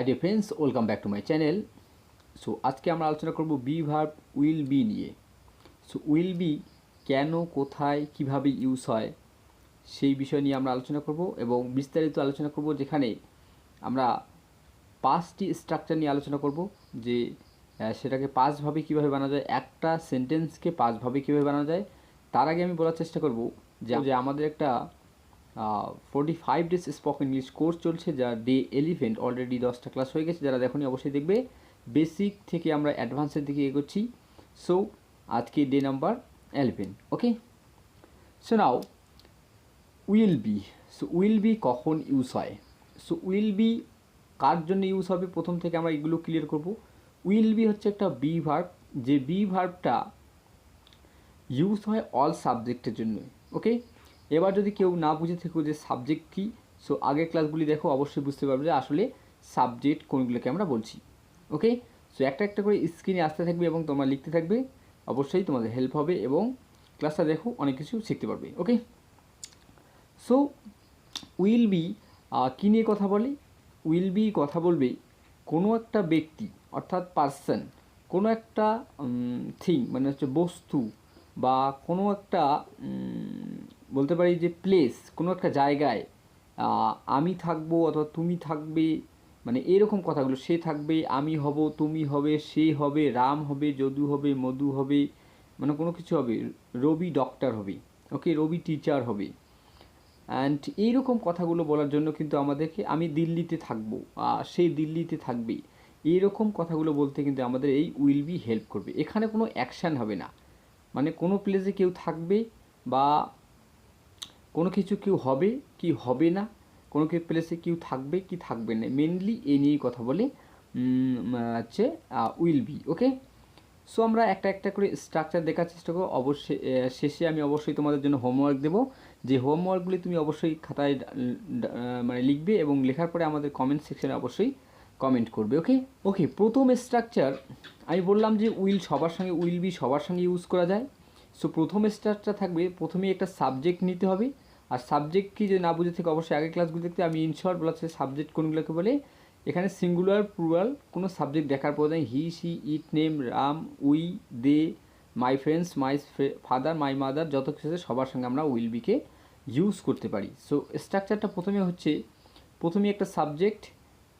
High dear friends, welcome back to my channel. So আজকে আমরা আলোচনা করব বি ভার্ব উইল বি নিয়ে। সো উইল বি কেন, কোথায়, কিভাবে ইউজ হয় সেই বিষয় নিয়ে আমরা আলোচনা করব এবং বিস্তারিত আলোচনা করব, যেখানে আমরা 5টি স্ট্রাকচার নিয়ে আলোচনা করব যে সেটাকে 5ভাবে কীভাবে বানানো যায়, একটা সেন্টেন্সকে 5ভাবে কীভাবে বানানো যায়। তার আগে আমি বলার চেষ্টা করব যে আমাদের একটা 45 ডেজ স্পোকেন ইংলিশ কোর্স চলছে, যা ডে 11 অলরেডি 10টা ক্লাস হয়ে গেছে। যারা দেখোনি অবশ্যই দেখবে। বেসিক থেকে আমরা অ্যাডভান্সের দিকে এগোচ্ছি। সো আজকে day number 11। Okay, so now will be. So will be কখন ইউজ হয়, সো উইল বি কার জন্য ইউজ হবে, প্রথম থেকে আমরা এগুলো ক্লিয়ার করব। উইল বি হচ্ছে একটা বি ভার্ব, যে বি ভার্বটা ইউজ হয় অল সাবজেক্টের জন্য। ওকে, এবার যদি কেউ না বুঝে থেকো যে সাবজেক্ট কী, সো আগের ক্লাসগুলি দেখো, অবশ্যই বুঝতে পারবে যে আসলে সাবজেক্ট কোনগুলোকে আমরা বলছি। ওকে, সো একটা একটা করে স্ক্রিনে আসতে থাকবে এবং তোমরা লিখতে থাকবে, অবশ্যই তোমাদের হেল্প হবে এবং ক্লাসটা দেখো অনেক কিছু শিখতে পারবে। ওকে, সো উইল বি কী নিয়ে কথা বলে, উইল বি কথা বলবে কোনো একটা ব্যক্তি অর্থাৎ পার্সন, কোনো একটা থিং মানে হচ্ছে বস্তু, বা কোনো একটা বলতে পারি যে প্লেস, কোনো একটা জায়গায় আমি থাকবো অথবা তুমি থাকবে, মানে এরকম কথাগুলো। সে থাকবে, আমি হব, তুমি হবে, সে হবে, রাম হবে, যদু হবে, মধু হবে, মানে কোনো কিছু হবে, রবি ডক্টর হবে, ওকে, রবি টিচার হবে। অ্যান্ড এইরকম কথাগুলো বলার জন্য কিন্তু আমাদেরকে আমি দিল্লিতে থাকবো, সে দিল্লিতে থাকবে, এইরকম কথাগুলো বলতে কিন্তু আমাদের এই উইল বি হেল্প করবে। এখানে কোনো অ্যাকশান হবে না, মানে কোনো প্লেসে কেউ থাকবে বা কোনো কিছু কেউ হবে কি হবে না, কোনো প্লেসে কেউ থাকবে কি থাকবে না, মেনলি এই নিয়েই কথা বলে হচ্ছে উইল বি। ওকে, সো আমরা একটা একটা করে স্ট্রাকচার দেখার চেষ্টা করব। অবশ্যই শেষে আমি অবশ্যই তোমাদের জন্য হোমওয়ার্ক দেবো, যে হোমওয়ার্কগুলি তুমি অবশ্যই খাতায় মানে লিখবে এবং লেখার পরে আমাদের কমেন্ট সেকশনে অবশ্যই কমেন্ট করবে। ওকে ওকে, প্রথম স্ট্রাকচার আমি বললাম যে উইল সবার সঙ্গে, উইল বি সবার সঙ্গে ইউজ করা যায়। সো প্রথম স্ট্রাকচার থাকবে, প্রথমেই একটা সাবজেক্ট নিতে হবে। আর সাবজেক্ট কি যদি না বুঝে থেকে অবশ্যই আগের ক্লাসগুলো দেখতে। আমি ইনশর্ট বলাচ্ছে সাবজেক্ট কোনগুলোকে বলে। এখানে সিঙ্গুলার প্লুরাল কোনো সাবজেক্ট দেখার পর নেই, he, she, it, name, Ram, we, they, my friends, my father, my mother, যত কিছু আছে সবার সঙ্গে আমরা উইল বিকে ইউজ করতে পারি। সো স্ট্রাকচারটা প্রথমে হচ্ছে, প্রথমে একটা সাবজেক্ট,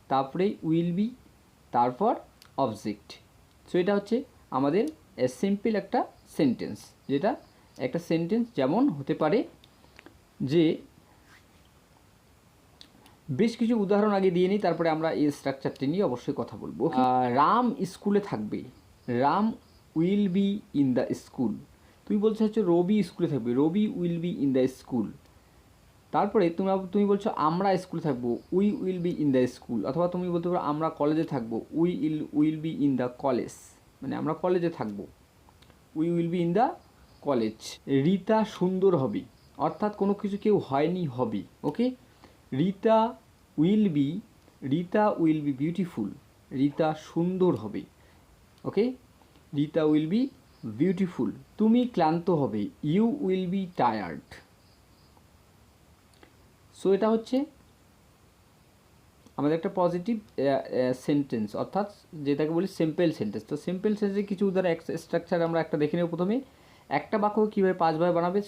তারপরে উইল বি, তারপর অবজেক্ট। সো এটা হচ্ছে আমাদের সিম্পল একটা সেন্টেন্স, যেটা একটা সেন্টেন্স যেমন হতে পারে যে, বেশ কিছু উদাহরণ আগে দিয়ে নিই, তারপরে আমরা এই স্ট্রাকচারটি নিয়ে অবশ্যই কথা বলবো। রাম স্কুলে থাকবে, Ram will be in the school. তুমি বলছো হচ্ছে রবি স্কুলে থাকবে, Rabi will be in the school. তারপরে তুমি বলছো আমরা স্কুলে থাকবো, we will be in the school. অথবা তুমি বলতে পারো আমরা কলেজে থাকবো, will be in the college, মানে আমরা কলেজে থাকবো, we will be in the college. Rita সুন্দর হবে, অর্থাৎ কোনো কিছু কেউ হয়নি, হবে। Okay, Rita will be, Rita will be beautiful, Rita সুন্দর হবে। Okay, Rita will be beautiful. তুমি ক্লান্ত হবে, you will be tired. So এটা হচ্ছে আমাদের একটা পজিটিভ সেন্টেন্স, অর্থাৎ যেটাকে বলি সিম্পল সেন্টেন্স। তো সিম্পল সেন্টেন্সে কিছু উদাহরণ স্ট্রাকচার আমরা একটা দেখে নেব। প্রথমে একটা বাক্য কীভাবে 5ভাবে বানাবে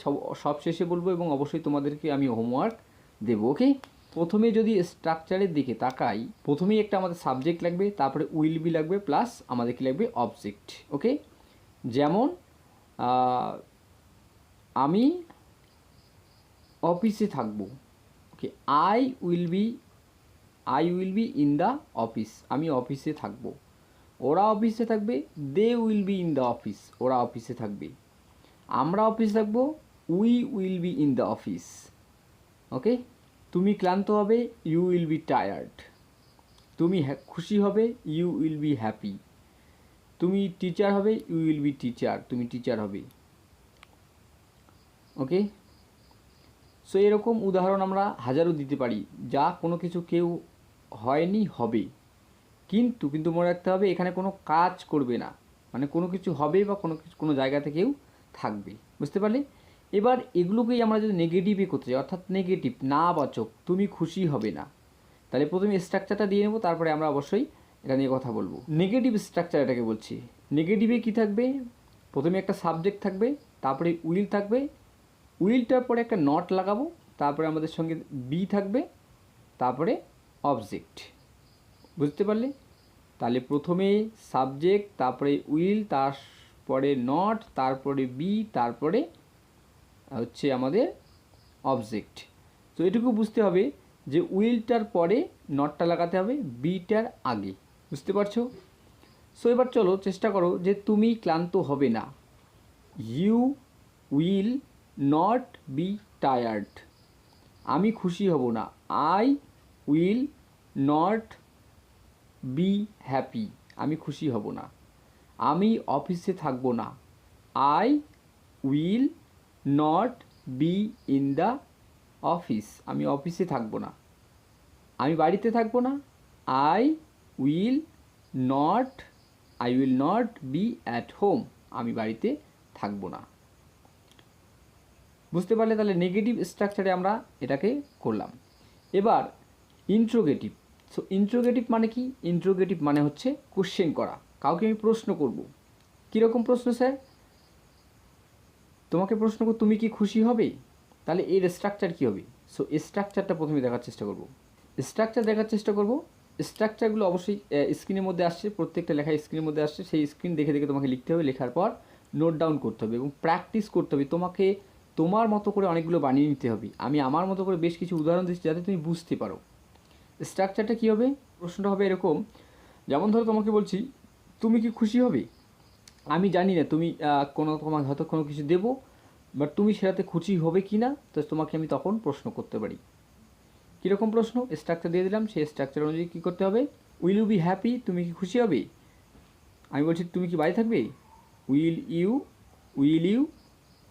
সব শেষে বলবো এবং অবশ্যই তোমাদেরকে আমি হোমওয়ার্ক দেবো। ওকে, প্রথমে যদি স্ট্রাকচারের দিকে তাকাই, প্রথমেই একটা আমাদের সাবজেক্ট লাগবে, তারপরে উইল বি লাগবে, প্লাস আমাদের কী লাগবে, অবজেক্ট। ওকে, যেমন আমি অফিসে থাকবো, okay, I will be in the office, আমি অফিসে থাকবো। ওরা অফিসে থাকবে, they will be in the office, ওরা অফিসে থাকবে। আমরা অফিসে থাকবো, we will be in the office. Okay, তুমি ক্লান্ত হবে, ইউ উইল বি টায়ার্ড। তুমি খুশি হবে, ইউ উইল বি হ্যাপি। তুমি টিচার হবে, ইউ উইল বি টিচার, তুমি টিচার হবে। ওকে, সো এরকম উদাহরণ আমরা হাজারো দিতে পারি, যা কোনো কিছু কেউ হয়নি, হবে। কিন্তু মনে রাখতে হবে এখানে কোনো কাজ করবে না, মানে কোনো কিছু হবে বা কোনো জায়গাতে কেউ থাকবে। বুঝতে পারলে? এবার এগুলোকেই আমরা যদি নেগেটিভে করতে চাই, অর্থাৎ নেগেটিভ, না বাচক, তুমি খুশি হবে না, তাহলে প্রথমে স্ট্রাকচারটা দিয়ে নেব, তারপরে আমরা অবশ্যই এটা নিয়ে কথা বলবো। নেগেটিভ স্ট্রাকচার এটাকে বলছি। নেগেটিভে কী থাকবে, প্রথমে একটা সাবজেক্ট থাকবে, তারপরে উইল থাকবে, উইলটার পরে একটা নট লাগাবো, তারপরে আমাদের সঙ্গে বি থাকবে, তারপরে অবজেক্ট। বুঝতে পারলে? তাহলে প্রথমে সাবজেক্ট, তারপরে উইল, তারপরে নট, তারপরে বি, তারপরে হচ্ছে আমাদের অবজেক্ট। তো এটুকু বুঝতে হবে যে উইলটার পরে নটটা লাগাতে হবে বিটার আগে। বুঝতে পারছো? সো এবার চলো চেষ্টা করো যে তুমি ক্লান্ত হবে না। You will not be tired. আমি খুশি হব না। I will not be happy. আমি খুশি হব না। আমি অফিসে থাকবো না। I will not be in the office. আমি অফিসে থাকবো না। আমি বাড়িতে থাকবো না। I will not be at home. আমি বাড়িতে থাকবো না। বুঝতে পারলে? তাহলে নেগেটিভ স্ট্রাকচারে আমরা এটাকে করলাম। এবার ইন্ট্রোগেটিভ। সো ইন্ট্রোগেটিভ মানে কি? ইন্ট্রোগেটিভ মানে হচ্ছে কোশ্চেন করা। কাউকে আমি প্রশ্ন করব। কীরকম প্রশ্ন স্যার? তোমাকে প্রশ্ন করব তুমি কি খুশি হবে? তাহলে এর স্ট্রাকচার কী হবে? সো স্ট্রাকচারটা প্রথমে দেখার চেষ্টা করব। স্ট্রাকচারগুলো অবশ্যই স্ক্রিনের মধ্যে আসছে, প্রত্যেকটা লেখা স্ক্রিনের মধ্যে আসছে। সেই স্ক্রিন দেখে দেখে তোমাকে লিখতে হবে, লেখার পর নোট ডাউন করতে হবে এবং প্র্যাকটিস করতে হবে। তোমাকে তোমার মতো করে অনেকগুলো বানিয়ে নিতে হবে। আমি আমার মতো করে বেশ কিছু উদাহরণ দিচ্ছি যাতে তুমি বুঝতে পারো। স্ট্রাকচারটা কী হবে? প্রশ্নটা হবে এরকম, যেমন ধরো তোমাকে বলছি তুমি কি খুশি হবে? আমি জানি না তুমি তোমাকে হয়তো কোনো কিছু দেবো, বাট তুমি সেটাতে খুশি হবে কি না, তো তোমাকে আমি তখন প্রশ্ন করতে পারি। কীরকম প্রশ্ন? স্ট্রাকচার দিয়ে দিলাম, সেই স্ট্রাকচার অনুযায়ী কী করতে হবে? Will you be happy? তুমি কি খুশি হবে? আমি বলছি তুমি কি বাড়ি থাকবে? Will you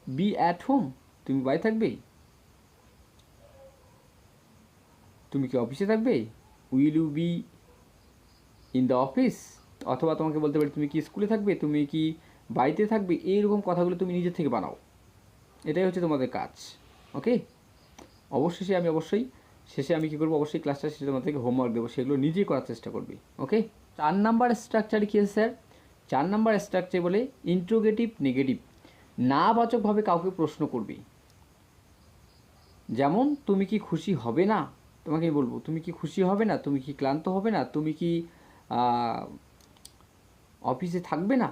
be at home? তুমি বাড়ি থাকবে? তুমি কি অফিসে থাকবে? Will you be in the office? অথবা তোমাকে বলতে পারি তুমি কি স্কুলে থাকবে? তুমি কি বাড়িতে থাকবে? এইরকম কথাগুলো তুমি নিজের থেকে বানাও। এটাই হচ্ছে তোমাদের কাজ। ওকে? অবশ্যই শেষে আমি কী করবো? অবশ্যই ক্লাসটা শেষে তোমাদেরকে হোমওয়ার্ক দেবো, সেগুলো নিজেই করার চেষ্টা করবে। ওকে? 4 নাম্বার স্ট্রাকচার কী আছে স্যার? 4 নাম্বার স্ট্রাকচার বলে ইন্ট্রোগেটিভ নেগেটিভ। না বাচকভাবে কাউকে প্রশ্ন করবে। যেমন তুমি কি খুশি হবে না? তোমাকে বলবো তুমি কি খুশি হবে না? তুমি কি ক্লান্ত হবে না? তুমি কি অফিসে থাকবে না?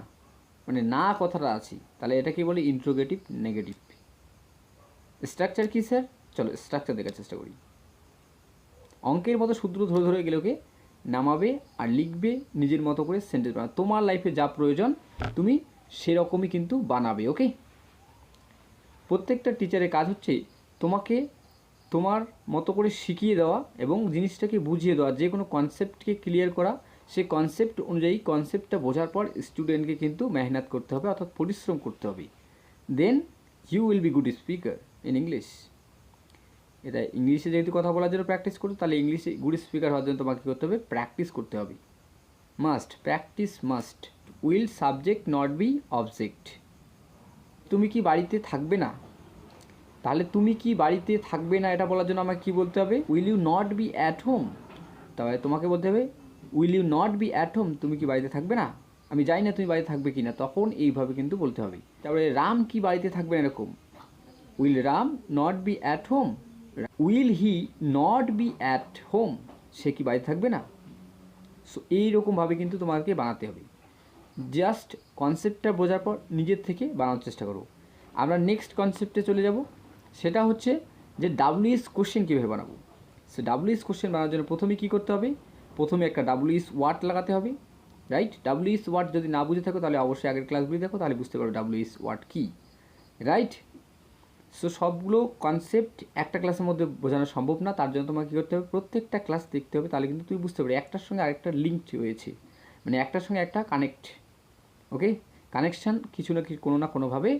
মানে না কথাটা আছে, তাহলে এটাকে বলে ইন্ট্রোগেটিভ নেগেটিভ। স্ট্রাকচার কী স্যার? চলো স্ট্রাকচার দেখার চেষ্টা করি। অঙ্কের মতো সূত্র ধরে ধরে গেলেওকে নামাবে আর লিখবে নিজের মতো করে সেন্টেন্স বানাবে। তোমার লাইফে যা প্রয়োজন তুমি সেরকমই কিন্তু বানাবে। ওকে? প্রত্যেকটা টিচারের কাজ হচ্ছে তোমাকে তোমার মতো করে শিখিয়ে দেওয়া এবং জিনিসটাকে বুঝিয়ে দেওয়া, যে কোনো কনসেপ্টকে ক্লিয়ার করা। সে কনসেপ্ট অনুযায়ী কনসেপ্টটা বোঝার পর স্টুডেন্টকে কিন্তু মেহনত করতে হবে, অর্থাৎ পরিশ্রম করতে হবে। Then you will be good speaker in English. এটা ইংলিশে যেহেতু কথা বলার জন্য প্র্যাকটিস করতে, তাহলে ইংলিশে গুড স্পিকার হওয়ার জন্য তোমাকে কী করতে হবে? প্র্যাকটিস করতে হবে। Practice must. Will subject not be object. তুমি কি বাড়িতে থাকবে না? তাহলে তুমি কি বাড়িতে থাকবে না এটা বলার জন্য আমাকে কী বলতে হবে? Will you not be at home. তাহলে তোমাকে বলতে হবে will you not be at home? তুমি কি বাড়িতে থাকবে না? আমি জানি না তুমি বাড়িতে থাকবে কি না, তখন এইভাবে কিন্তু বলতে হবে। তারপরে রাম কি বাড়িতে থাকবে না, এরকম। Will Ram not be at home? Will he not be at home? সে কি বাড়িতে থাকবে না? সো এইরকমভাবে কিন্তু তোমাকে বানাতে হবে। জাস্ট কনসেপ্টটা বোঝার পর নিজের থেকে বানানোর চেষ্টা করো। আমরা নেক্সট কনসেপ্টে চলে যাব, সেটা হচ্ছে যে ডাব্লিউএস কোশ্চেন কীভাবে বানাবো। সো ডাব্লিউএস কোশ্চেন বানানোর জন্য প্রথমে কী করতে হবে? প্রথমে একটা ডাব্লিউএস ওয়ার্ড লাগাতে হবে, রাইট? ডাব্লিউএস ওয়ার্ড যদি না বুঝে থাকো তাহলে অবশ্যই আগের ক্লাসগুলি দেখো, তাহলে বুঝতে পারো ডাব্লিউএস ওয়ার্ড কী, রাইট? সো সবগুলো কনসেপ্ট একটা ক্লাসের মধ্যে বোঝানো সম্ভব না, তার জন্য তোমাকে কী করতে হবে? প্রত্যেকটা ক্লাস দেখতে হবে, তাহলে কিন্তু তুমি বুঝতে পারবে একটার সঙ্গে আরেকটা লিঙ্ক রয়েছে, মানে একটার সঙ্গে একটা কানেক্ট। ওকে? কানেকশান কিছু না কিছু কোনো না কোনোভাবে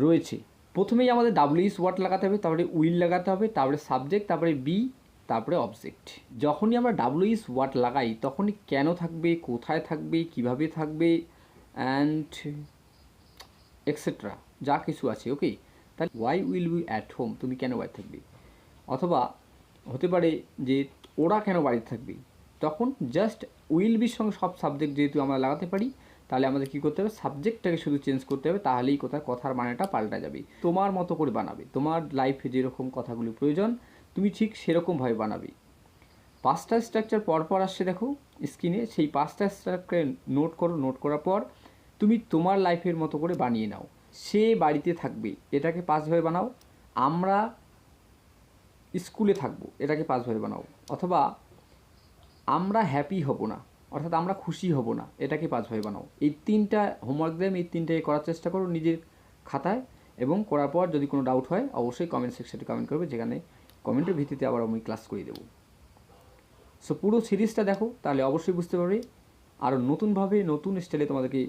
রয়েছে। প্রথমেই আমাদের ডাব্লিউএস ওয়ার্ড লাগাতে হবে, তারপরে উইল লাগাতে হবে, তারপরে সাবজেক্ট, তারপরে বি, তারপরে অবজেক্ট। যখনই আমরা ডাব্লিউএস ওয়ার্ড লাগাই তখনই কেন থাকবে, কোথায় থাকবে, কিভাবে থাকবে, অ্যান্ড এক্সেট্রা যা কিছু আছে। ওকে? তাহলে why will be at home? তুমি কেন বাড়ি থাকবে? অথবা হতে পারে যে ওরা কেন বাড়িতে থাকবে, তখন জাস্ট উইল বির সঙ্গে সব সাবজেক্ট যেহেতু আমরা লাগাতে পারি, তাহলে আমাদের কী করতে হবে, সাবজেক্টটাকে শুধু চেঞ্জ করতে হবে, তাহলেই কথার মানেটা পাল্টা যাবে। তোমার মতো করে বানাবে, তোমার লাইফে যেরকম কথাগুলি প্রয়োজন তুমি ঠিক সেরকমভাবে বানাবে। 5টা স্ট্রাকচার পরপর আসছে দেখো স্ক্রিনে, সেই 5টা স্ট্রাকচার নোট করো, নোট করার পর তুমি তোমার লাইফের মতো করে বানিয়ে নাও। সে বাড়িতে থাকবে, এটাকে 5ভাবে বানাও। আমরা স্কুলে থাকবো, এটাকে 5ভাবে বানাও। অথবা আমরা হ্যাপি হব না, অর্থাৎ আমরা খুশি হব না, এটাকে 5ভাবে বানাও। এই 3টা হোমওয়ার্ক দেন, এই 3টাকে করার চেষ্টা করো নিজের খাতায়, এবং করার পর যদি কোনো ডাউট হয় অবশ্যই কমেন্ট সেকশনে কমেন্ট করবে, যেখানে কমেন্টের ভিত্তিতে আবার আমি ক্লাস করে দেবো। সো পুরো সিরিজটা দেখো, তাহলে অবশ্যই বুঝতে পারবে। আরও নতুনভাবে নতুন স্টাইলে তোমাদেরকে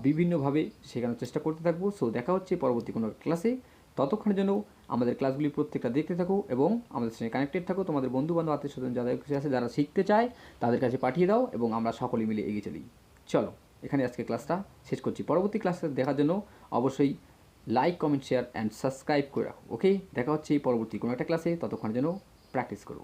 বিভিন্নভাবে শেখানোর চেষ্টা করতে থাকবো। সো দেখা হচ্ছে পরবর্তী কোনো ক্লাসে। ততক্ষণের জন্য আমাদের ক্লাসগুলি প্রত্যেকটা দেখতে থাকো এবং আমাদের সঙ্গে কানেক্টেড থাকো। তোমাদের বন্ধুবান্ধব আত্মীয় স্বজন যাদের কাছে আছে, যারা শিখতে চায় তাদের কাছে পাঠিয়ে দাও, এবং আমরা সকলে মিলে এগিয়ে চলি। চলো, এখানে আজকে ক্লাসটা শেষ করছি। পরবর্তী ক্লাসটা দেখার জন্য অবশ্যই like, comment, share and subscribe করে রাখো। ওকে, দেখা হচ্ছে এই পরবর্তী কোনো একটা ক্লাসে। ততক্ষণের জন্য প্র্যাকটিস করো।